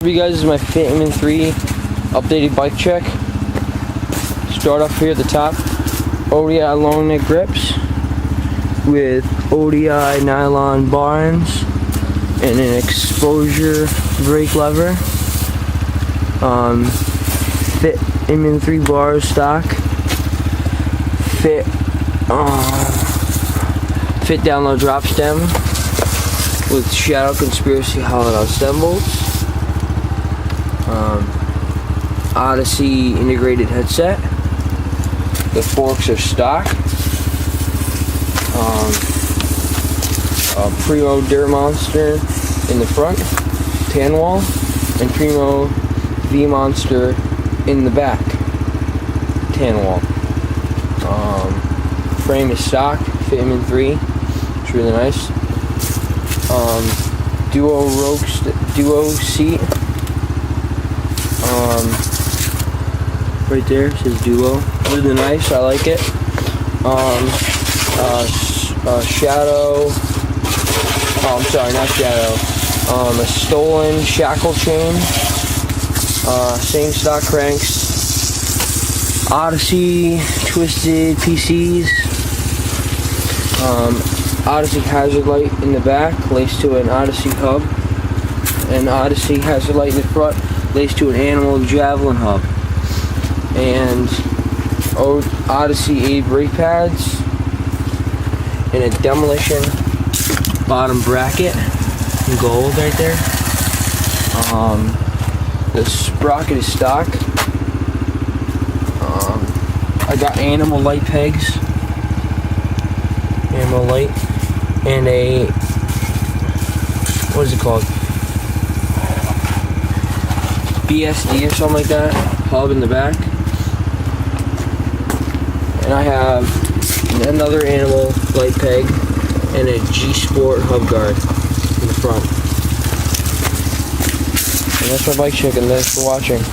For you guys, this is my Fitment 3 updated bike check. Start off here at the top. ODI long neck grips with ODI nylon bar ends and an exposure brake lever. Fitment 3 bars stock. Fit download drop stem with Shadow Conspiracy hollowed out stem bolts. Odyssey integrated headset. The forks are stock. Primo Dirt Monster in the front, tan wall, and Primo V Monster in the back, tan wall. Frame is stock, Fitment 3. It's really nice. Duo seat. Right there it says Duo. Really nice. I like it. Shadow. Oh, I'm sorry, not Shadow. A stolen shackle chain. Same stock cranks. Odyssey twisted PCs. Odyssey hazard light in the back, laced to an Odyssey hub. And Odyssey hazard light in the front, laced to an Animal Javelin hub. And Odyssey 8 brake pads. And a Demolition bottom bracket in gold right there. The sprocket is stock. I got Animal Light pegs. Animal Light. And a, what is it called? BSD or something like that. Hub in the back. And I have another Animal Light peg and a G-Sport hub guard in the front. And that's my bike check, and thanks for watching.